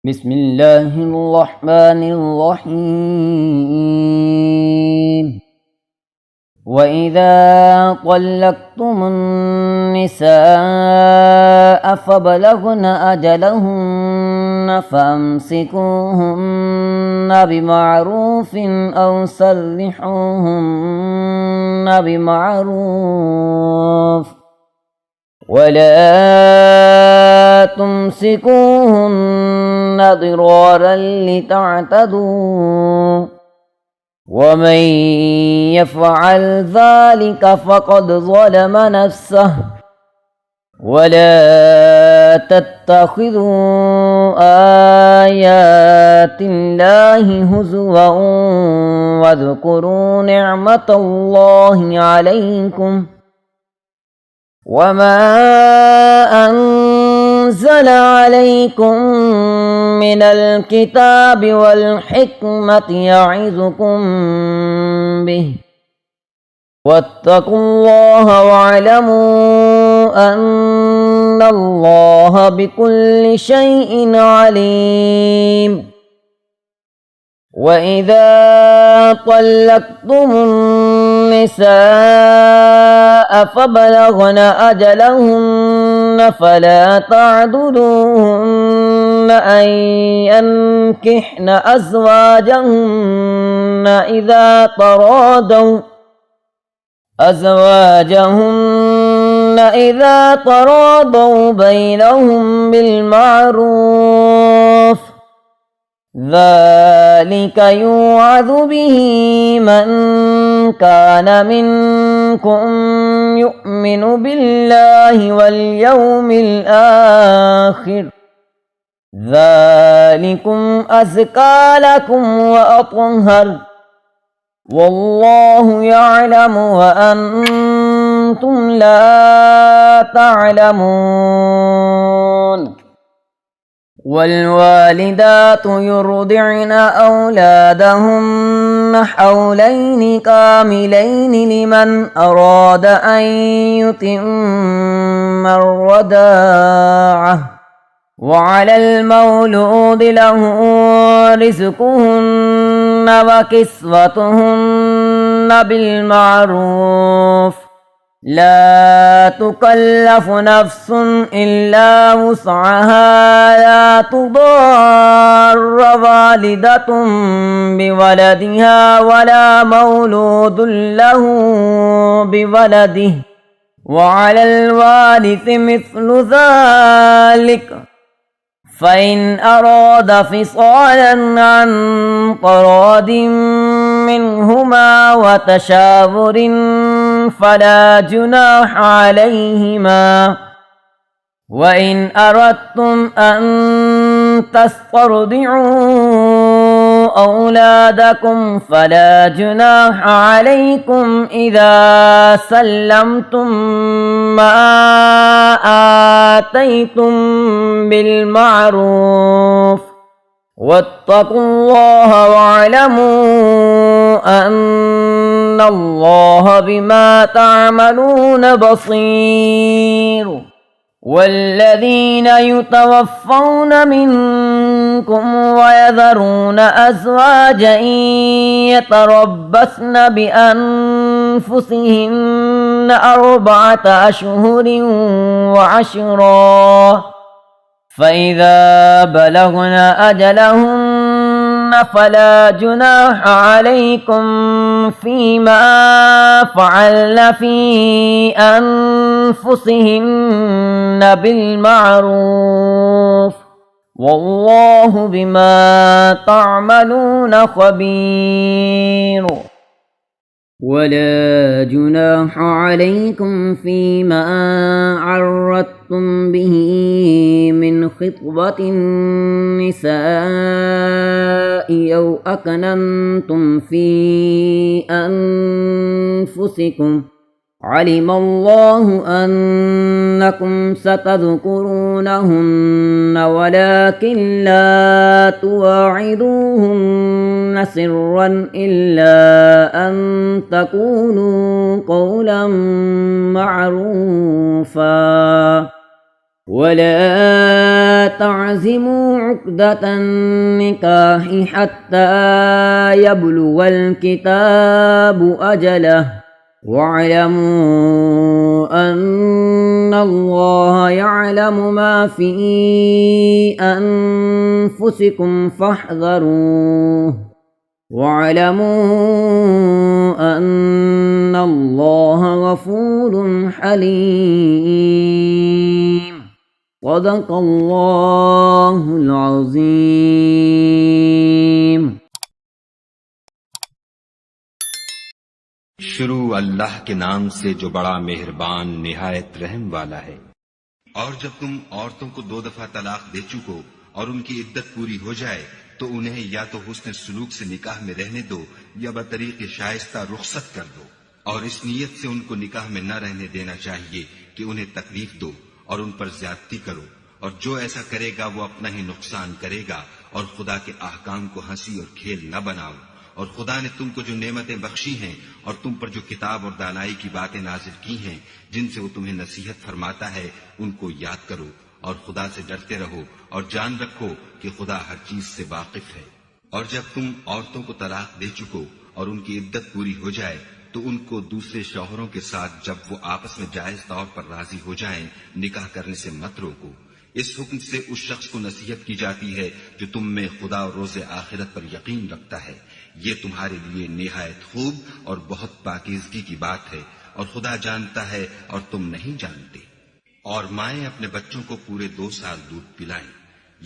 بسم الله الرحمن الرحيم وإذا طلقتم النساء فبلغن أجلهن فامسكوهن بمعروف أو سرحوهن بمعروف ولا تمسكوهن ضرارا لتعتدوا ومن يفعل ذلك فقد ظلم نفسه ولا تتخذوا آيات الله هزوا واذكروا نعمة الله عليكم وما أنزل عليكم من الكتاب والحكمة يعظكم به واتقوا الله واعلموا أن الله بكل شيء عليم وإذا طلقتم النساء فبلغن أجلهن فلا تعضلوهن أن ينكحن أزواجهن إذا تراضوا بينهم بالمعروف ذلك يوعظ به من كان منكم يؤمن بالله واليوم الآخر ذلكم أزكى لكم وأطهر والله يعلم وأنتم لا تعلمون والوالدات يرضعن أولادهن حولين كاملين لمن أراد أن يتم الرضاعة وعلى المولود له رزقهن وكسوتهن بالمعروف لا تكلف نفس إلا وسعها لا تضار والدة بولدها ولا مولود له بولده وعلى الوارث مثل ذلك فإن أراد فصالا عن تراض منهما وتشاور فلا جناح عليهما وإن أردتم أن تسترضعوا أولادكم فلا جناح عليكم إذا سلمتم ما آتيتم بالمعروف واتقوا الله واعلموا أن الله بما تعملون بصير والذين يتوفون منكم ويذرون أزواجا يتربصن بأنفسهن 4 أشهر وعشرا فإذا بلغن أجلهن فلا جناح عليكم فيما فعلن في أنفسهن بالمعروف والله بما تعملون خبير ولا جناح عليكم فيما عرضتم به من خطبة النساء أو أكننتم في أنفسكم علم الله أنكم ستذكرونهن ولكن لا تواعدوهن سرا إلا أن تقولوا قولا معروفا ولا تعزموا عقدة النكاح حتى يبلغ الكتاب أجله واعلموا أن الله يعلم ما في أنفسكم فاحذروه واعلموا أن الله غفور حليم صدق الله العظيم. شروع اللہ کے نام سے جو بڑا مہربان نہایت رحم والا ہے۔ اور جب تم عورتوں کو 2 دفعہ طلاق دے چکو اور ان کی عدت پوری ہو جائے تو انہیں یا تو حسن سلوک سے نکاح میں رہنے دو یا بطریق شائستہ رخصت کر دو، اور اس نیت سے ان کو نکاح میں نہ رہنے دینا چاہیے کہ انہیں تکلیف دو اور ان پر زیادتی کرو، اور جو ایسا کرے گا وہ اپنا ہی نقصان کرے گا، اور خدا کے احکام کو ہنسی اور کھیل نہ بناؤ۔ اور خدا نے تم کو جو نعمتیں بخشی ہیں اور تم پر جو کتاب اور دانائی کی باتیں نازل کی ہیں جن سے وہ تمہیں نصیحت فرماتا ہے ان کو یاد کرو، اور خدا سے ڈرتے رہو اور جان رکھو کہ خدا ہر چیز سے واقف ہے۔ اور جب تم عورتوں کو طلاق دے چکو اور ان کی عدت پوری ہو جائے تو ان کو دوسرے شوہروں کے ساتھ جب وہ آپس میں جائز طور پر راضی ہو جائیں نکاح کرنے سے مت روکو۔ اس حکم سے اس شخص کو نصیحت کی جاتی ہے جو تم میں خدا اور روز آخرت پر یقین رکھتا ہے، یہ تمہارے لیے نہایت خوب اور بہت پاکیزگی کی بات ہے، اور خدا جانتا ہے اور تم نہیں جانتے۔ اور مائیں اپنے بچوں کو پورے 2 سال دودھ پلائیں،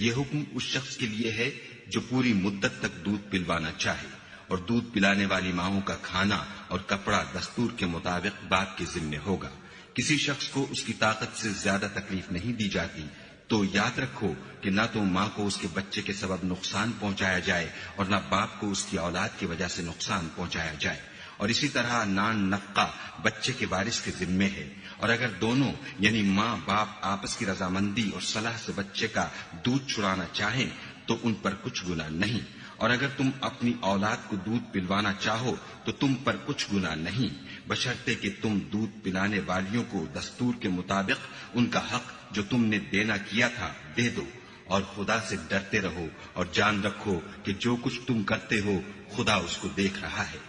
یہ حکم اس شخص کے لیے ہے جو پوری مدت تک دودھ پلوانا چاہے، اور دودھ پلانے والی ماؤں کا کھانا اور کپڑا دستور کے مطابق باپ کے ذمے ہوگا۔ کسی شخص کو اس کی طاقت سے زیادہ تکلیف نہیں دی جاتی، تو یاد رکھو کہ نہ تو ماں کو اس کے بچے کے سبب نقصان پہنچایا جائے اور نہ باپ کو اس کی اولاد کی وجہ سے نقصان پہنچایا جائے، اور اسی طرح نان نفقہ بچے کے وارث کے ذمے ہے، اور اگر دونوں یعنی ماں باپ آپس کی رضامندی اور صلاح سے بچے کا دودھ چھڑانا چاہیں تو ان پر کچھ گناہ نہیں، اور اگر تم اپنی اولاد کو دودھ پلوانا چاہو تو تم پر کچھ گناہ نہیں، بشرطے کہ تم دودھ پلانے والیوں کو دستور کے مطابق ان کا حق جو تم نے دینا کیا تھا دے دو، اور خدا سے ڈرتے رہو اور جان رکھو کہ جو کچھ تم کرتے ہو خدا اس کو دیکھ رہا ہے۔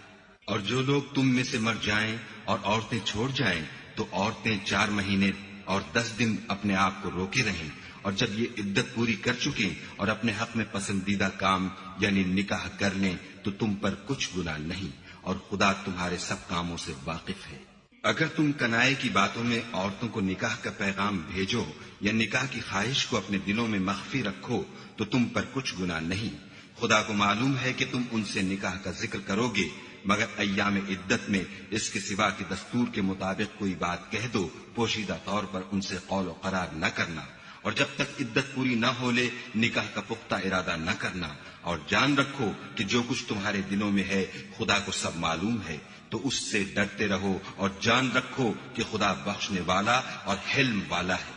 اور جو لوگ تم میں سے مر جائیں اور عورتیں چھوڑ جائیں تو عورتیں 4 مہینے اور 10 دن اپنے آپ کو روکے رہیں، اور جب یہ عدت پوری کر چکیں اور اپنے حق میں پسندیدہ کام یعنی نکاح کر لیں تو تم پر کچھ گناہ نہیں، اور خدا تمہارے سب کاموں سے واقف ہے۔ اگر تم کنائے کی باتوں میں عورتوں کو نکاح کا پیغام بھیجو یا نکاح کی خواہش کو اپنے دلوں میں مخفی رکھو تو تم پر کچھ گناہ نہیں، خدا کو معلوم ہے کہ تم ان سے نکاح کا ذکر کرو گے، مگر ایام عدت میں اس کے سوا کہ دستور کے مطابق کوئی بات کہہ دو، پوشیدہ طور پر ان سے قول و قرار نہ کرنا، اور جب تک عدت پوری نہ ہو لے نکاح کا پختہ ارادہ نہ کرنا، اور جان رکھو کہ جو کچھ تمہارے دلوں میں ہے خدا کو سب معلوم ہے، تو اس سے ڈرتے رہو اور جان رکھو کہ خدا بخشنے والا اور حلم والا ہے۔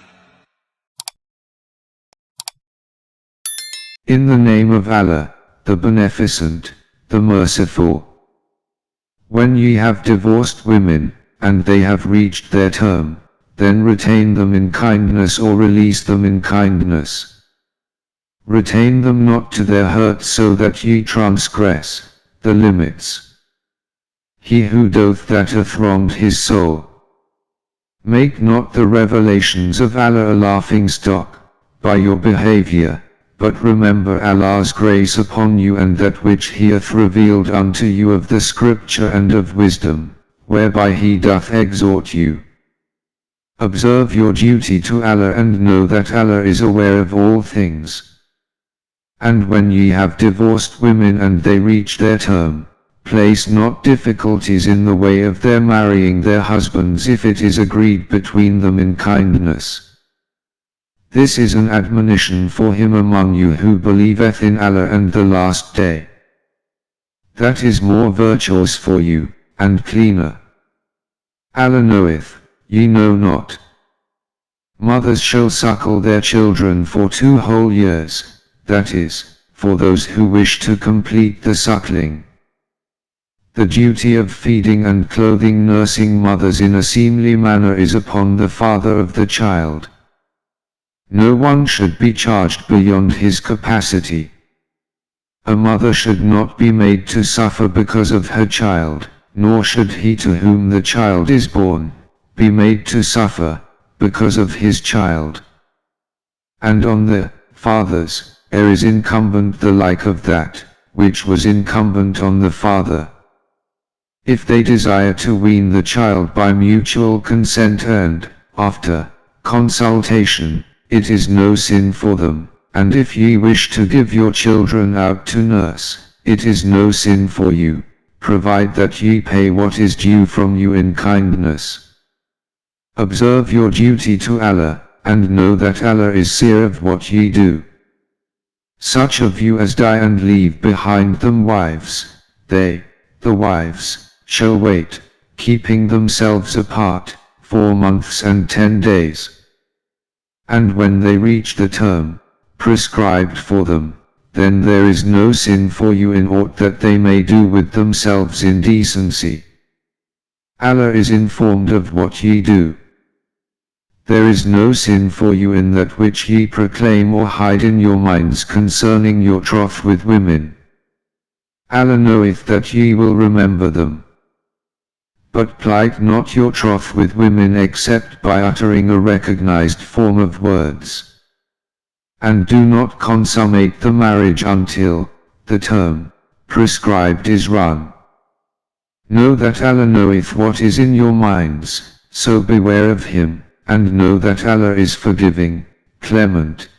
In the name of Allah, the Beneficent, the Merciful. When ye have divorced women, and they have reached their term, then retain them in kindness or release them in kindness. Retain them not to their hurt so that ye transgress the limits. He who doth that hath wronged his soul. Make not the revelations of Allah a laughing stock by your behavior, but remember Allah's grace upon you and that which He hath revealed unto you of the scripture and of wisdom, whereby He doth exhort you. Observe your duty to Allah and know that Allah is aware of all things. And when ye have divorced women and they reach their term, place not difficulties in the way of their marrying their husbands if it is agreed between them in kindness. This is an admonition for him among you who believeth in Allah and the last day. That is more virtuous for you, and cleaner. Allah knoweth, ye know not. Mothers shall suckle their children for 2 whole years, that is, for those who wish to complete the suckling. The duty of feeding and clothing nursing mothers in a seemly manner is upon the father of the child. No one should be charged beyond his capacity. A mother should not be made to suffer because of her child, nor should he to whom the child is born, be made to suffer, because of his child. And on the fathers, there is incumbent the like of that, which was incumbent on the father. If they desire to wean the child by mutual consent and, after consultation, it is no sin for them, and if ye wish to give your children out to nurse, it is no sin for you, provide that ye pay what is due from you in kindness. Observe your duty to Allah, and know that Allah is seer of what ye do. Such of you as die and leave behind them wives, they, the wives, shall wait, keeping themselves apart, 4 months and 10 days. And when they reach the term prescribed for them, then there is no sin for you in aught that they may do with themselves in decency. Allah is informed of what ye do. There is no sin for you in that which ye proclaim or hide in your minds concerning your troth with women. Allah knoweth that ye will remember them. But plight not your troth with women except by uttering a recognized form of words. And do not consummate the marriage until the term prescribed is run. Know that Allah knoweth what is in your minds, so beware of him, and know that Allah is forgiving, clement,